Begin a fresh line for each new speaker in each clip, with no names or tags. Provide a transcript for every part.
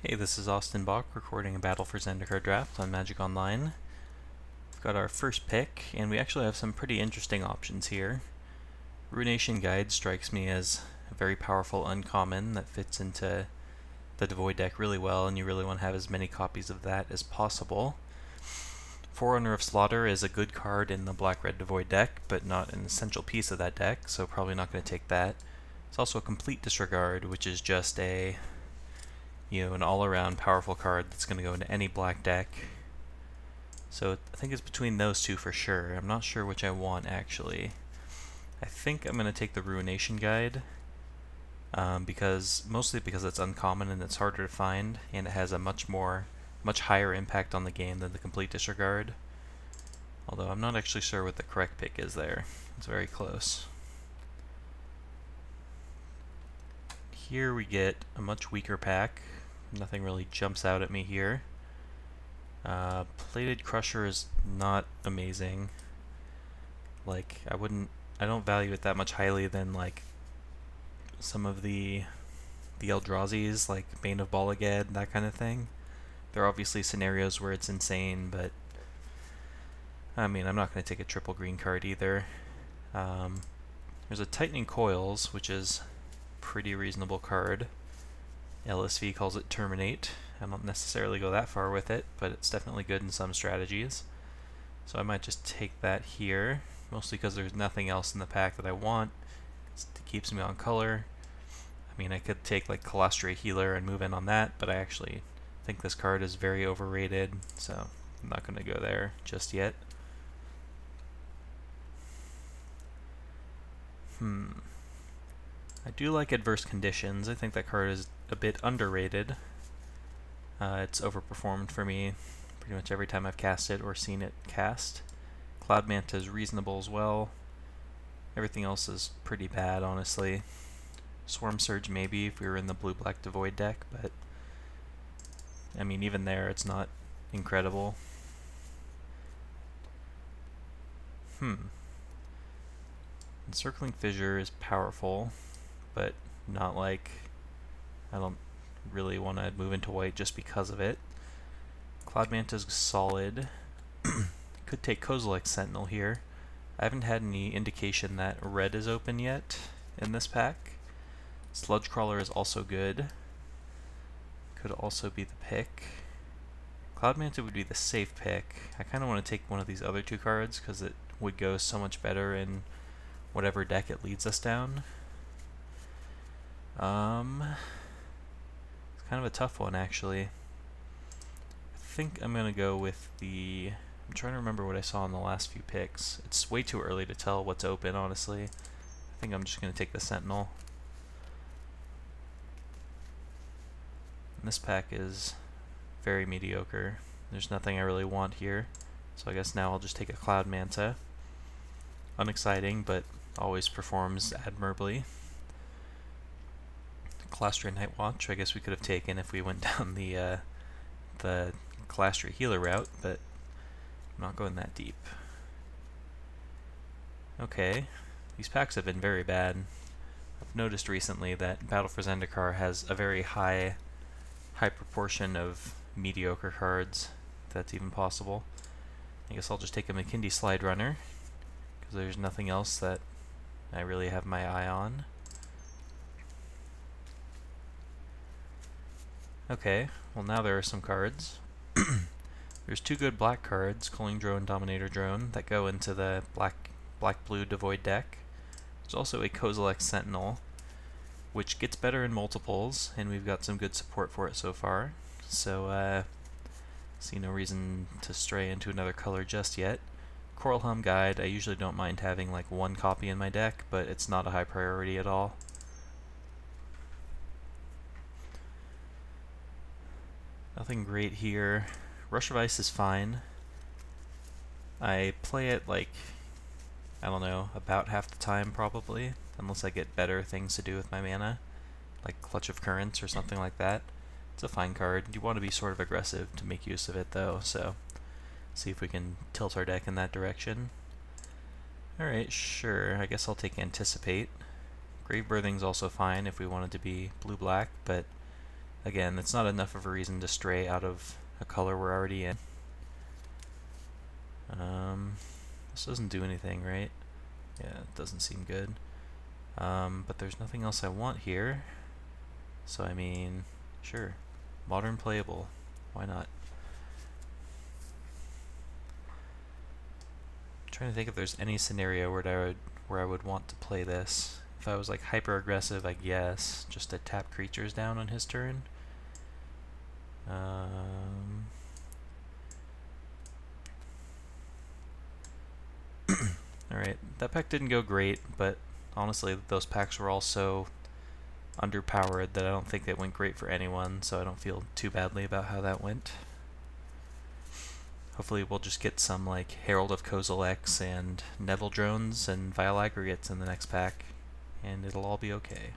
Hey, this is Austin Bach recording a Battle for Zendikar draft on Magic Online. We've got our first pick, and we actually have some pretty interesting options here. Ruination Guide strikes me as a very powerful uncommon that fits into the Devoid deck really well, and you really want to have as many copies of that as possible. Forerunner of Slaughter is a good card in the Black-Red Devoid deck, but not an essential piece of that deck, so probably not going to take that. It's also a Complete Disregard, which is just an all-around powerful card that's going to go into any black deck. So I think it's between those two for sure. I'm not sure which I want, actually. I think I'm going to take the Ruination Guide, mostly because it's uncommon and it's harder to find, and it has a much higher impact on the game than the Complete Disregard. Although I'm not actually sure what the correct pick is there. It's very close. Here we get a much weaker pack. Nothing really jumps out at me here. Plated Crusher is not amazing. Like, I don't value it that much highly than like some of the Eldrazi's, like Bane of Balagad, that kind of thing. There are obviously scenarios where it's insane, but I mean, I'm not going to take a triple green card either. There's a Tightening Coils, which is a pretty reasonable card. LSV calls it Terminate. I don't necessarily go that far with it, but it's definitely good in some strategies. So I might just take that here, mostly because there's nothing else in the pack that I want. It keeps me on color. I mean, I could take like Colostria Healer and move in on that, but I actually think this card is very overrated, so I'm not going to go there just yet. I do like Adverse Conditions. I think that card is a bit underrated. It's overperformed for me pretty much every time I've cast it or seen it cast. Cloud Manta is reasonable as well. Everything else is pretty bad, honestly. Swarm Surge maybe if we were in the blue-black Devoid deck, but I mean, even there it's not incredible. Encircling Fissure is powerful, but not like, I don't really want to move into white just because of it. Cloud Manta's solid. Could take Kozilek Sentinel here. I haven't had any indication that red is open yet in this pack. Sludge Crawler is also good. Could also be the pick. Cloud Manta would be the safe pick. I kind of want to take one of these other two cards because it would go so much better in whatever deck it leads us down. It's kind of a tough one, actually. I think I'm going to go with I'm trying to remember what I saw in the last few picks. It's way too early to tell what's open, honestly. I think I'm just going to take the Sentinel. And this pack is very mediocre. There's nothing I really want here. So I guess now I'll just take a Cloud Manta. Unexciting, but always performs admirably. Colostria Night Watch, I guess we could have taken if we went down the Colostria Healer route, but I'm not going that deep. Okay, these packs have been very bad. I've noticed recently that Battle for Zendikar has a very high proportion of mediocre cards, if that's even possible. I guess I'll just take a Makindi Slide Runner, because there's nothing else that I really have my eye on. Okay, well now there are some cards. There's two good black cards, Culling Drone, Dominator Drone, that go into the black-blue Devoid deck. There's also a Kozilek Sentinel, which gets better in multiples, and we've got some good support for it so far. So, see no reason to stray into another color just yet. Coral Helm Guide, I usually don't mind having like one copy in my deck, but it's not a high priority at all. Nothing great here. Rush of Ice is fine. I play it like, I don't know, about half the time probably, unless I get better things to do with my mana, like Clutch of Currents or something like that. It's a fine card. You want to be sort of aggressive to make use of it though, so see if we can tilt our deck in that direction. Alright, sure, I guess I'll take Anticipate. Grave Birthing's also fine if we wanted to be blue-black, but again, it's not enough of a reason to stray out of a color we're already in. This doesn't do anything, right? Yeah, it doesn't seem good. But there's nothing else I want here. So I mean, sure. Modern playable. Why not? I'm trying to think if there's any scenario where I would want to play this. If I was like hyper aggressive, I guess, just to tap creatures down on his turn. Alright, that pack didn't go great, but honestly, those packs were all so underpowered that I don't think it went great for anyone, so I don't feel too badly about how that went. Hopefully we'll just get some like Herald of Kozilek and Nettle Drones and Vile Aggregates in the next pack, and it'll all be okay.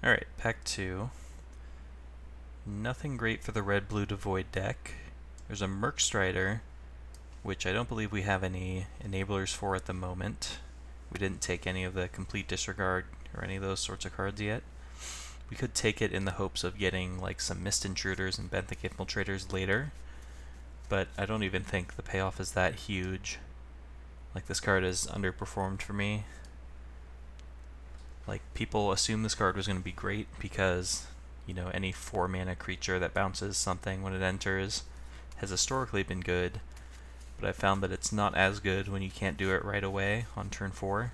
Alright, pack 2. Nothing great for the red-blue Devoid deck. There's a Merc Strider, which I don't believe we have any enablers for at the moment. We didn't take any of the complete disregard or any of those sorts of cards yet. We could take it in the hopes of getting like some Mist Intruders and Benthic Infiltrators later, but I don't even think the payoff is that huge. Like, this card is underperformed for me. Like, people assume this card was going to be great because, you know, any 4-mana creature that bounces something when it enters has historically been good, but I found that it's not as good when you can't do it right away on turn 4,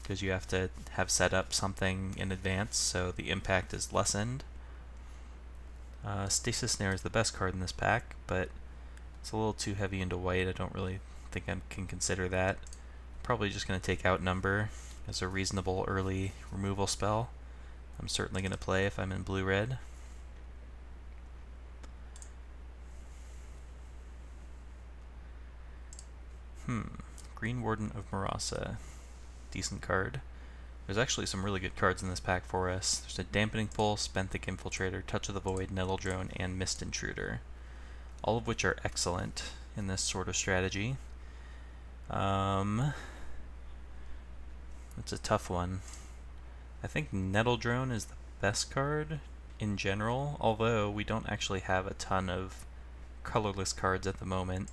because you have to have set up something in advance, so the impact is lessened. Stasis Snare is the best card in this pack, but it's a little too heavy into white. I don't really think I can consider that. Probably just going to take Outnumber as a reasonable early removal spell. I'm certainly going to play if I'm in blue-red. Green Warden of Marasa. Decent card. There's actually some really good cards in this pack for us. There's a Dampening Pulse, Benthic Infiltrator, Touch of the Void, Nettle Drone, and Mist Intruder. All of which are excellent in this sort of strategy. It's a tough one. I think Nettle Drone is the best card in general, although we don't actually have a ton of colorless cards at the moment.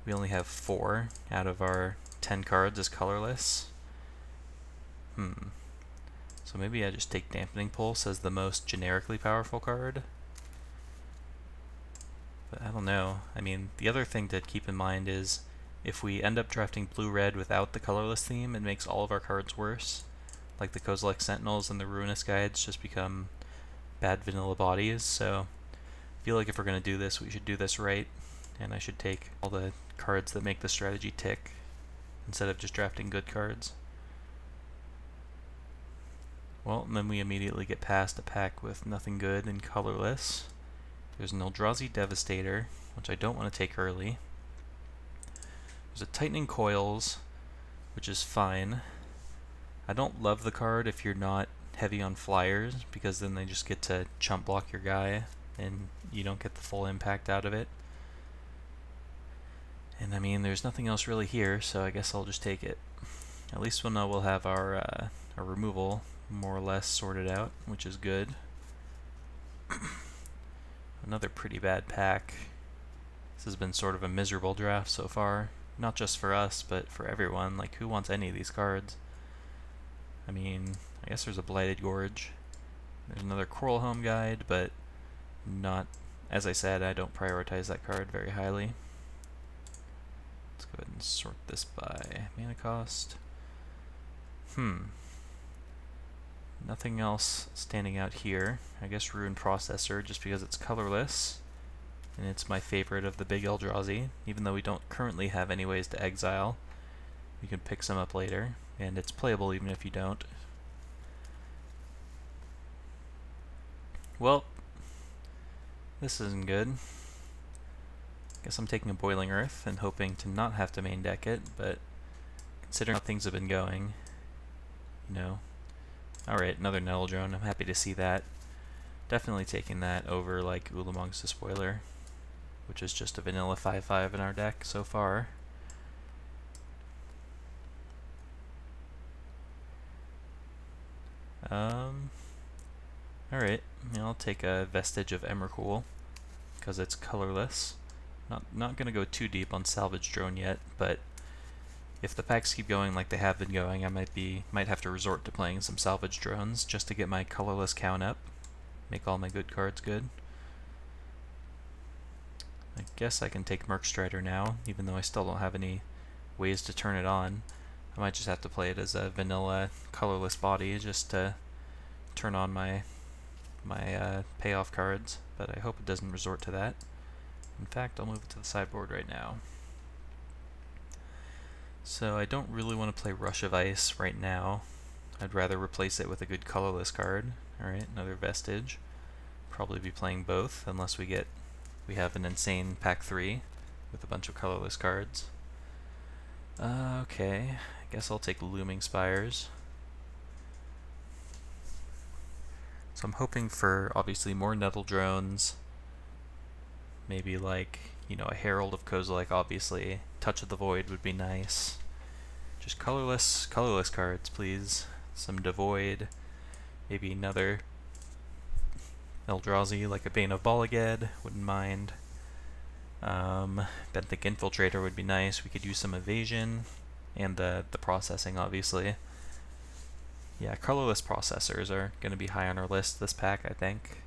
We only have 4 out of our 10 cards as colorless. So maybe I just take Dampening Pulse as the most generically powerful card. But I don't know. I mean, the other thing to keep in mind is if we end up drafting blue-red without the colorless theme, it makes all of our cards worse. Like the Kozilek Sentinels and the Ruinous Guides just become bad vanilla bodies, so I feel like if we're going to do this, we should do this right, and I should take all the cards that make the strategy tick instead of just drafting good cards. Well, and then we immediately get past a pack with nothing good and colorless. There's an Eldrazi Devastator, which I don't want to take early. There's a Tightening Coils, which is fine. I don't love the card if you're not heavy on flyers, because then they just get to chump block your guy, and you don't get the full impact out of it. And I mean, there's nothing else really here, so I guess I'll just take it. At least we'll know we'll have our removal more or less sorted out, which is good. Another pretty bad pack. This has been sort of a miserable draft so far. Not just for us, but for everyone. Like, who wants any of these cards? I mean, I guess there's a Blighted Gorge. There's another Coral Home Guide, but not, as I said, I don't prioritize that card very highly. Let's go ahead and sort this by mana cost. Nothing else standing out here. I guess Ruin Processor, just because it's colorless, and it's my favorite of the big Eldrazi, even though we don't currently have any ways to exile. You can pick some up later, and it's playable even if you don't. Well, this isn't good. Guess I'm taking a Boiling Earth and hoping to not have to main deck it, but considering how things have been going, you know. Alright, another Nettle Drone. I'm happy to see that. Definitely taking that over like Ulamog's Despoiler, which is just a vanilla 5/5 in our deck so far. Alright, I'll take a Vestige of Emrakul, because it's colorless. Not gonna go too deep on Salvage Drone yet, but if the packs keep going like they have been going, I might have to resort to playing some Salvage Drones just to get my colorless count up, make all my good cards good. I guess I can take Merc Strider now, even though I still don't have any ways to turn it on. I might just have to play it as a vanilla colorless body just to turn on my payoff cards, but I hope it doesn't resort to that. In fact, I'll move it to the sideboard right now. So I don't really want to play Rush of Ice right now. I'd rather replace it with a good colorless card. Alright, another Vestige. Probably be playing both, unless we have an insane pack 3 with a bunch of colorless cards. Okay, I guess I'll take Looming Spires. So I'm hoping for, obviously, more Nettle Drones. Maybe like, a Herald of Kozilek, obviously. Touch of the Void would be nice. Just colorless cards, please. Some Devoid. Maybe another Eldrazi, like a Bane of Bolaged, wouldn't mind. Benthic Infiltrator would be nice. We could use some Evasion, and the processing, obviously. Yeah, colorless processors are going to be high on our list this pack, I think.